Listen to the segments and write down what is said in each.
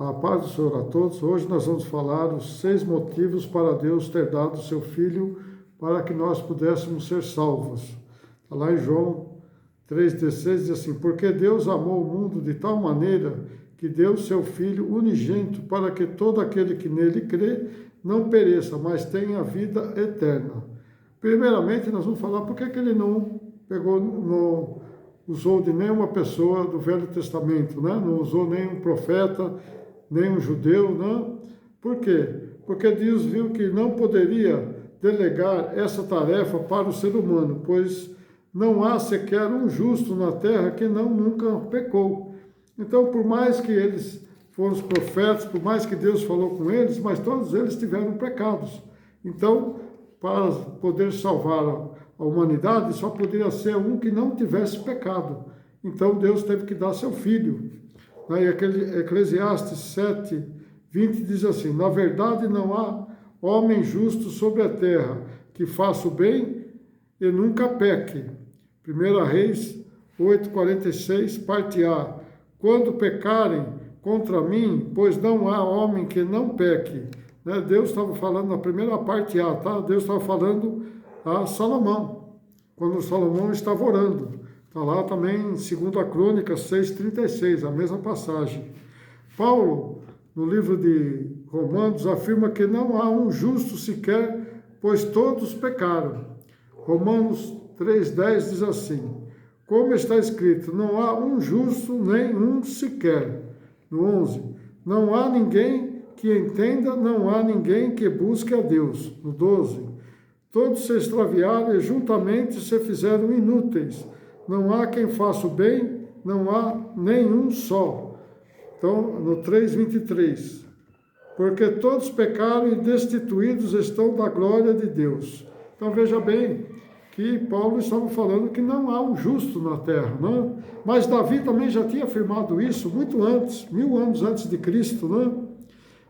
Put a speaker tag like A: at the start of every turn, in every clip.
A: A paz do Senhor a todos. Hoje nós vamos falar os 6 motivos para Deus ter dado o seu Filho para que nós pudéssemos ser salvos. Está lá em João 3,16, diz assim: porque Deus amou o mundo de tal maneira que deu o seu Filho unigênito para que todo aquele que nele crê não pereça, mas tenha a vida eterna. Primeiramente, nós vamos falar por que ele não usou de nenhuma pessoa do Velho Testamento, né? Não usou nenhum profeta, nem um judeu, não. Por quê? Porque Deus viu que não poderia delegar essa tarefa para o ser humano, pois não há sequer um justo na terra que nunca pecou. Então, por mais que eles foram os profetas, por mais que Deus falou com eles, mas todos eles tiveram pecados. Então, para poder salvar a humanidade, só poderia ser um que não tivesse pecado. Então, Deus teve que dar seu Filho. Aí, aquele Eclesiastes 7:20 diz assim: na verdade, não há homem justo sobre a terra que faça o bem e nunca peque. 1 Reis 8:46, parte A: quando pecarem contra mim, pois não há homem que não peque. Deus estava falando na primeira parte A, tá? Deus estava falando a Salomão, quando Salomão estava orando. Está lá também em 2 Crônicas 6:36, a mesma passagem. Paulo, no livro de Romanos, afirma que não há um justo sequer, pois todos pecaram. Romanos 3:10 diz assim: como está escrito, não há um justo, nem um sequer. No 11, não há ninguém que entenda, não há ninguém que busque a Deus. No 12, todos se extraviaram e juntamente se fizeram inúteis. Não há quem faça o bem, não há nenhum só. Então, no 3:23, porque todos pecaram e destituídos estão da glória de Deus. Então, veja bem que Paulo estava falando que não há um justo na terra, né? Mas Davi também já tinha afirmado isso muito antes, 1000 anos antes de Cristo, né?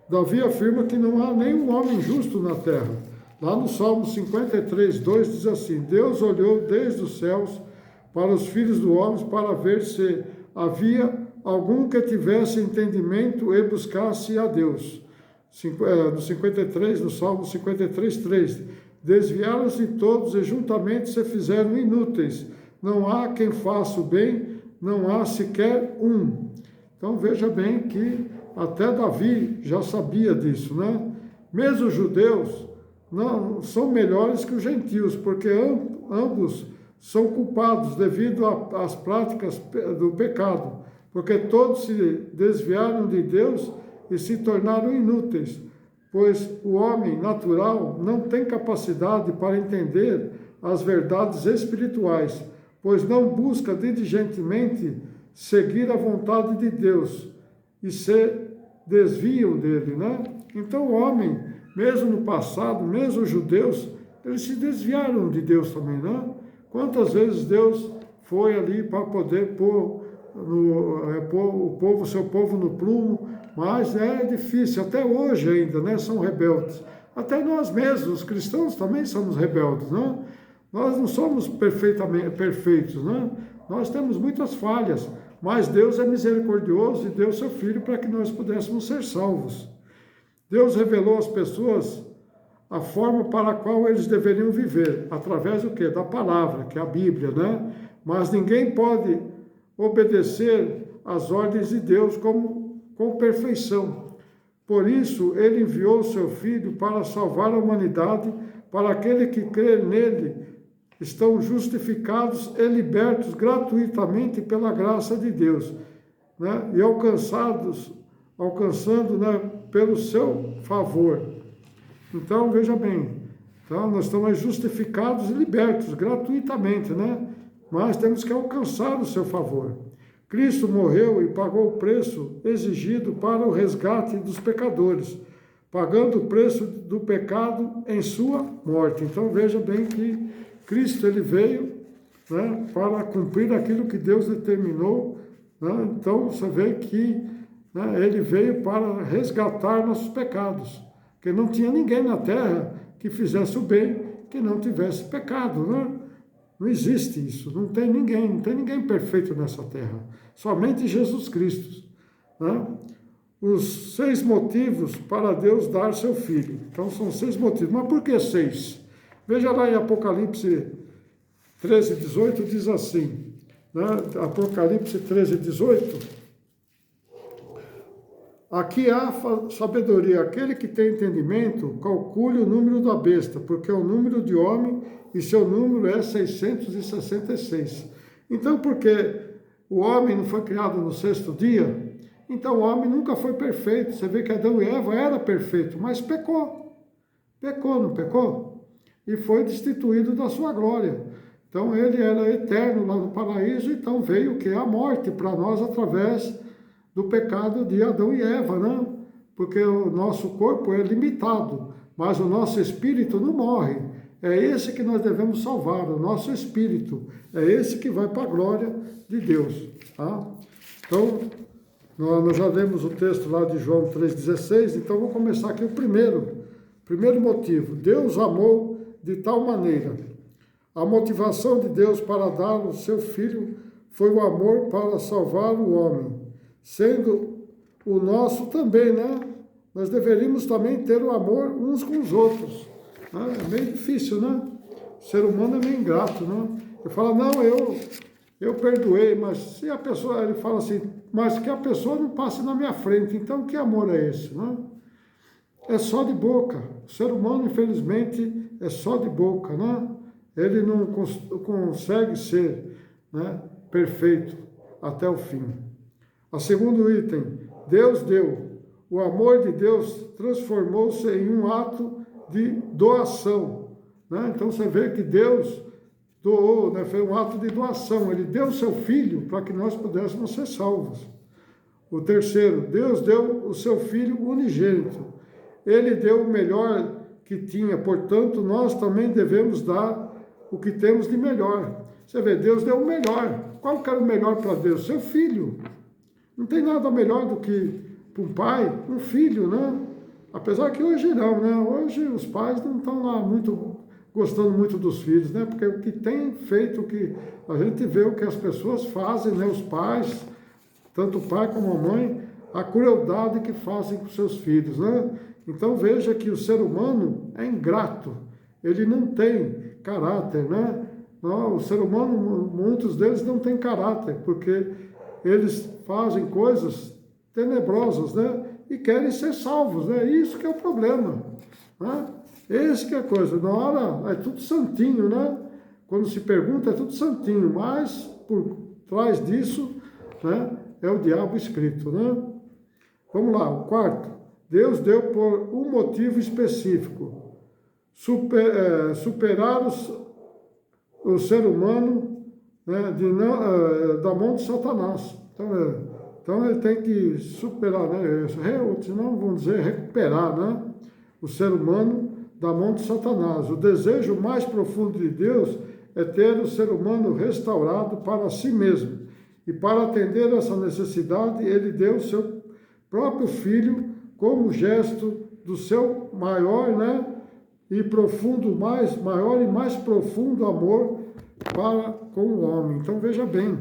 A: Davi afirma que não há nenhum homem justo na terra. Lá no Salmo 53:2 diz assim: Deus olhou desde os céus para os filhos do homem para ver se havia algum que tivesse entendimento e buscasse a Deus. No Salmo 53:3, desviaram-se todos e juntamente se fizeram inúteis. Não há quem faça o bem, não há sequer um. Então veja bem que até Davi já sabia disso, né? Mesmo os judeus não são melhores que os gentios, porque ambos são culpados devido às práticas do pecado, porque todos se desviaram de Deus e se tornaram inúteis, pois o homem natural não tem capacidade para entender as verdades espirituais, pois não busca diligentemente seguir a vontade de Deus e se desviam dele, né? Então o homem, mesmo no passado, mesmo os judeus, eles se desviaram de Deus também, né? Quantas vezes Deus foi ali para poder pôr o seu povo no prumo, mas é difícil, até hoje ainda, né? São rebeldes. Até nós mesmos, os cristãos, também somos rebeldes, né? Nós não somos perfeitos, né? Nós temos muitas falhas, mas Deus é misericordioso e deu seu Filho para que nós pudéssemos ser salvos. Deus revelou às pessoas a forma para a qual eles deveriam viver, através do quê? Da palavra, que é a Bíblia, né? Mas ninguém pode obedecer às ordens de Deus com perfeição. Por isso, ele enviou o seu Filho para salvar a humanidade, para aquele que crê nele, estão justificados e libertos gratuitamente pela graça de Deus, né? E alcançando, né, pelo seu favor. Então, veja bem, então, nós estamos justificados e libertos gratuitamente, né? Mas temos que alcançar o seu favor. Cristo morreu e pagou o preço exigido para o resgate dos pecadores, pagando o preço do pecado em sua morte. Então, veja bem que Cristo ele veio, né, para cumprir aquilo que Deus determinou, né? Então, você vê que, né, ele veio para resgatar nossos pecados. Porque não tinha ninguém na terra que fizesse o bem, que não tivesse pecado, né? Não existe isso, não tem ninguém perfeito nessa terra, somente Jesus Cristo, né? os 6 motivos para Deus dar seu Filho. Então são 6 motivos. Mas por que 6? Veja lá em Apocalipse 13, 18, diz assim, né? Apocalipse 13, 18. Aqui há sabedoria. Aquele que tem entendimento, calcule o número da besta, porque é o número de homem e seu número é 666. Então, porque o homem não foi criado no 6º dia, então o homem nunca foi perfeito. Você vê que Adão e Eva eram perfeitos, mas pecou. Pecou, não pecou? E foi destituído da sua glória. Então ele era eterno lá no paraíso, então veio o que? A morte para nós através do pecado de Adão e Eva, né? Porque o nosso corpo é limitado, mas o nosso espírito não morre. É esse que nós devemos salvar, o nosso espírito. É esse que vai para a glória de Deus. Tá? Então, nós já lemos o texto lá de João 3,16, então vou começar aqui o primeiro motivo. Deus amou de tal maneira. A motivação de Deus para dar o seu Filho foi o amor para salvar o homem, sendo o nosso também, né? Nós deveríamos também ter o amor uns com os outros. Né? É meio difícil, né? O ser humano é meio ingrato, né? Ele fala, não, eu perdoei, mas se a pessoa, ele fala assim, mas que a pessoa não passe na minha frente, então que amor é esse, né? É só de boca. O ser humano, infelizmente, é só de boca, né? Ele não consegue ser, né, perfeito até o fim. O segundo item, Deus deu. O amor de Deus transformou-se em um ato de doação. Né? Então você vê que Deus doou, né? Foi um ato de doação. Ele deu o seu Filho para que nós pudéssemos ser salvos. O terceiro, Deus deu o seu Filho unigênito. Ele deu o melhor que tinha, portanto, nós também devemos dar o que temos de melhor. Você vê, Deus deu o melhor. Qual que era o melhor para Deus? Seu Filho. Não tem nada melhor do que para um pai, um filho, né? Apesar que hoje não, né? Hoje os pais não estão lá gostando muito dos filhos, né? Porque o que tem feito, o que a gente vê o que as pessoas fazem, né? Os pais, tanto o pai como a mãe, a crueldade que fazem com seus filhos, né? Então veja que o ser humano é ingrato, ele não tem caráter, né? Não, o ser humano, muitos deles não têm caráter, porque eles fazem coisas tenebrosas, né? E querem ser salvos, né? Isso que é o problema, né? Esse que é a coisa. Na hora é tudo santinho, né? Quando se pergunta é tudo santinho, mas por trás disso, né, é o diabo escrito, né? Vamos lá, o quarto. Deus deu por um motivo específico. Superar o ser humano, né, da mão de Satanás. Então ele tem que superar, né? Senão vamos dizer recuperar, né, o ser humano da mão de Satanás. O desejo mais profundo de Deus é ter o ser humano restaurado para si mesmo. E para atender essa necessidade, ele deu o seu próprio Filho como gesto do seu maior, né, e profundo, maior e mais profundo amor para com o homem. Então veja bem,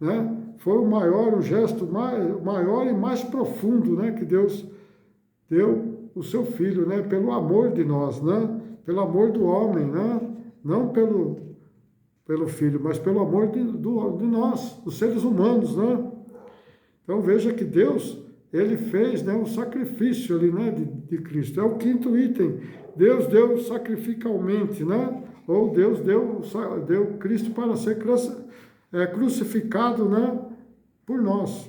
A: né? Foi o gesto maior e mais profundo, né, que Deus deu o seu Filho, né, pelo amor de nós, né, pelo amor do homem, né, não pelo Filho, mas pelo amor de nós, dos seres humanos, né. Então veja que Deus, ele fez, né, um sacrifício ali, né, de Cristo. É o quinto item. Deus deu sacrificalmente, né, ou Deus deu Cristo para ser crucificado, né, por nós.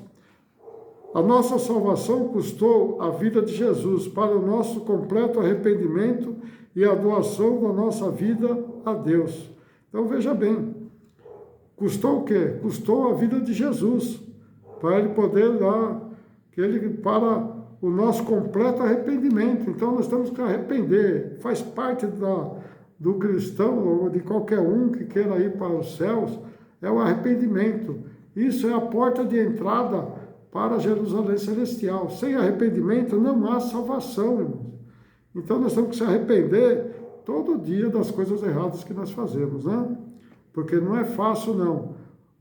A: A nossa salvação custou a vida de Jesus para o nosso completo arrependimento e a doação da nossa vida a Deus. Então veja bem, custou o quê? Custou a vida de Jesus, para ele poder dar, para o nosso completo arrependimento. Então nós temos que arrepender, faz parte do cristão ou de qualquer um que queira ir para os céus, é o arrependimento. Isso é a porta de entrada para Jerusalém Celestial. Sem arrependimento não há salvação, irmãos. Então nós temos que se arrepender todo dia das coisas erradas que nós fazemos, né? Porque não é fácil, não.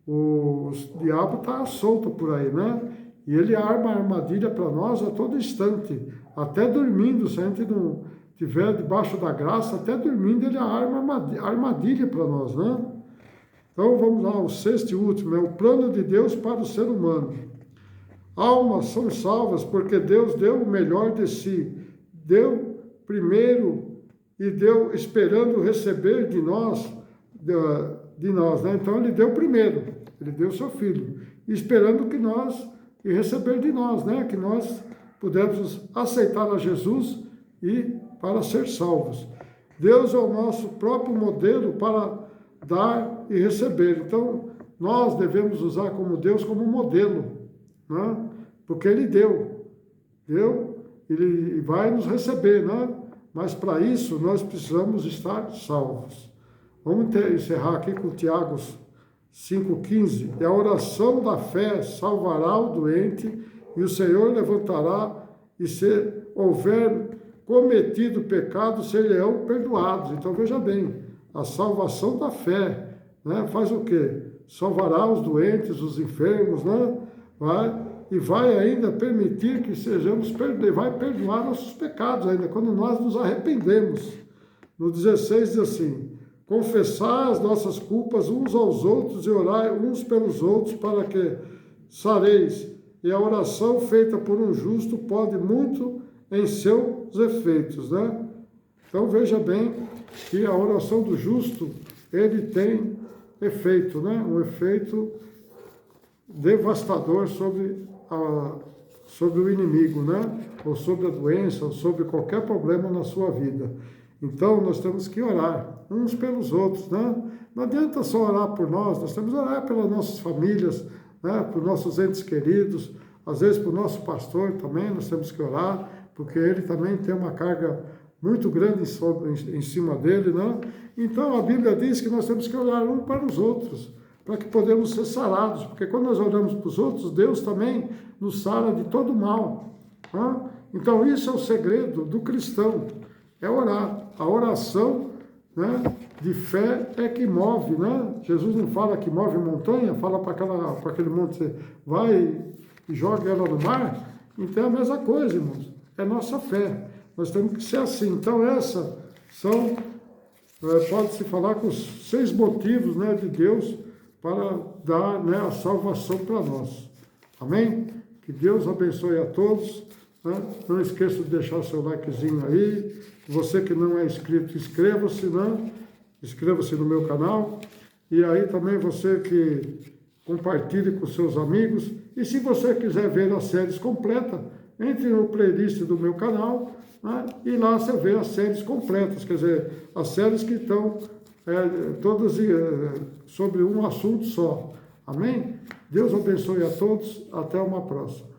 A: O diabo está solto por aí, né? E ele arma a armadilha para nós a todo instante, até dormindo, se a gente não estiver debaixo da graça, até dormindo ele arma a armadilha para nós, né? Então vamos lá, o sexto e último, é o plano de Deus para o ser humano. Almas são salvas porque Deus deu o melhor de si, deu primeiro e deu esperando receber de nós, né? Então ele deu primeiro, ele deu seu filho, esperando que nós, e receber de nós, né? Que nós pudéssemos aceitar a Jesus e para ser salvos. Deus é o nosso próprio modelo para dar e receber. Então, nós devemos usar como Deus como modelo, né? Porque ele deu, ele vai nos receber, né? Mas para isso nós precisamos estar salvos. Vamos encerrar aqui com Tiago 5,15. E a oração da fé salvará o doente, e o Senhor levantará, e se houver cometido pecado, serão perdoados. Então veja bem, a salvação da fé, né? Faz o quê? Salvará os doentes, os enfermos, né? E vai ainda permitir que sejamos perdoados, vai perdoar nossos pecados ainda, quando nós nos arrependemos. No 16 diz assim: confessar as nossas culpas uns aos outros e orar uns pelos outros para que sareis. E a oração feita por um justo pode muito em seus efeitos, né? Então veja bem que a oração do justo, ele tem efeito, né? Um efeito devastador sobre o inimigo, né? Ou sobre a doença, ou sobre qualquer problema na sua vida. Então nós temos que orar uns pelos outros, né? Não adianta só orar por nós temos que orar pelas nossas famílias, né? Por nossos entes queridos, às vezes por nosso pastor também nós temos que orar, porque ele também tem uma carga muito grande em cima dele, né? Então a Bíblia diz que nós temos que orar uns para os outros, para que podemos ser sarados, porque quando nós oramos para os outros, Deus também nos sara de todo mal, né? Então isso é o segredo do cristão, é orar. A oração, né, de fé é que move, né? Jesus não fala que move montanha, fala para aquele monte, vai e joga ela no mar. Então é a mesma coisa, irmãos, é nossa fé, nós temos que ser assim. Então essas são, pode-se falar com os 6 motivos, né, de Deus para dar, né, a salvação para nós. Amém? Que Deus abençoe a todos, né? Não esqueça de deixar o seu likezinho aí. Você que não é inscrito, inscreva-se, né? Inscreva-se no meu canal. E aí também você que compartilhe com seus amigos. E se você quiser ver as séries completas, entre no playlist do meu canal, né? E lá você vê as séries completas, quer dizer, as séries que estão todas sobre um assunto só. Amém? Deus abençoe a todos. Até uma próxima.